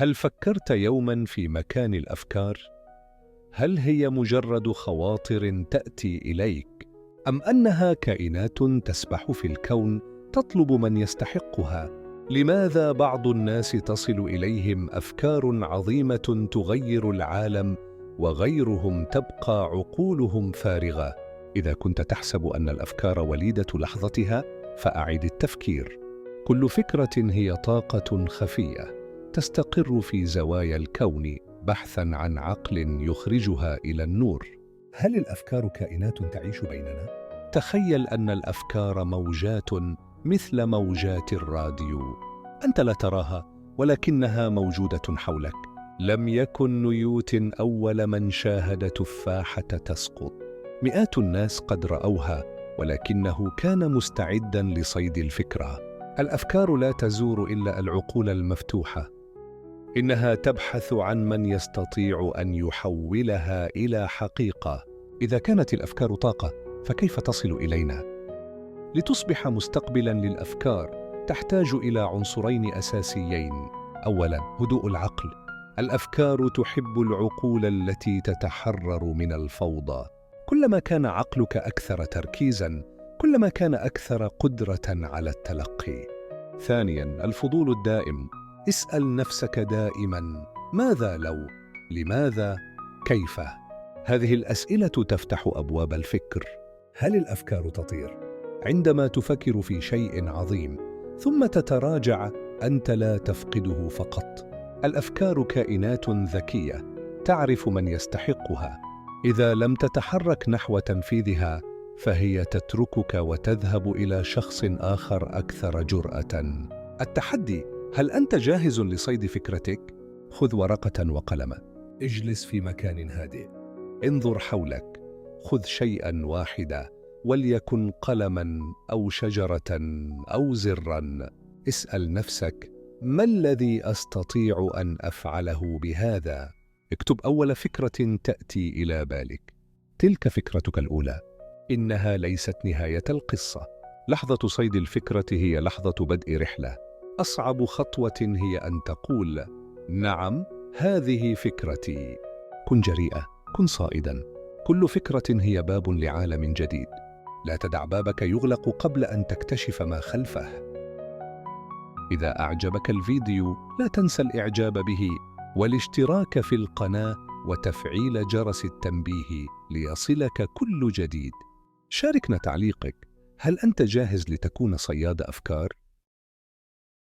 هل فكرت يوما في مكان الأفكار؟ هل هي مجرد خواطر تأتي إليك، أم أنها كائنات تسبح في الكون تطلب من يستحقها؟ لماذا بعض الناس تصل إليهم أفكار عظيمة تغير العالم، وغيرهم تبقى عقولهم فارغة؟ إذا كنت تحسب أن الأفكار وليدة لحظتها، فأعد التفكير. كل فكرة هي طاقة خفية تستقر في زوايا الكون بحثاً عن عقل يخرجها إلى النور. هل الأفكار كائنات تعيش بيننا؟ تخيل أن الأفكار موجات مثل موجات الراديو. أنت لا تراها، ولكنها موجودة حولك. لم يكن نيوتن أول من شاهد تفاحة تسقط. مئات الناس قد رأوها، ولكنه كان مستعداً لصيد الفكرة. الأفكار لا تزور إلا العقول المفتوحة. إنها تبحث عن من يستطيع أن يحولها إلى حقيقة. إذا كانت الأفكار طاقة، فكيف تصل إلينا؟ لتصبح مستقبلاً للأفكار، تحتاج إلى عنصرين أساسيين. أولاً، هدوء العقل. الأفكار تحب العقول التي تتحرر من الفوضى. كلما كان عقلك أكثر تركيزاً، كلما كان أكثر قدرة على التلقي. ثانياً، الفضول الدائم. اسأل نفسك دائماً: ماذا لو؟ لماذا؟ كيف؟ هذه الأسئلة تفتح أبواب الفكر. هل الأفكار تطير؟ عندما تفكر في شيء عظيم ثم تتراجع، أنت لا تفقده فقط. الأفكار كائنات ذكية تعرف من يستحقها. إذا لم تتحرك نحو تنفيذها، فهي تتركك وتذهب إلى شخص آخر أكثر جرأة. التحدي: هل أنت جاهز لصيد فكرتك؟ خذ ورقة وقلم. اجلس في مكان هادئ. انظر حولك. خذ شيئاً واحداً، وليكن قلماً أو شجرة أو زراً. اسأل نفسك: ما الذي أستطيع أن أفعله بهذا؟ اكتب أول فكرة تأتي إلى بالك. تلك فكرتك الأولى. إنها ليست نهاية القصة. لحظة صيد الفكرة هي لحظة بدء رحلة. أصعب خطوة هي أن تقول: نعم، هذه فكرتي. كن جريئة، كن صائداً. كل فكرة هي باب لعالم جديد. لا تدع بابك يغلق قبل أن تكتشف ما خلفه. إذا أعجبك الفيديو، لا تنسى الإعجاب به والاشتراك في القناة وتفعيل جرس التنبيه ليصلك كل جديد. شاركنا تعليقك. هل أنت جاهز لتكون صياد أفكار؟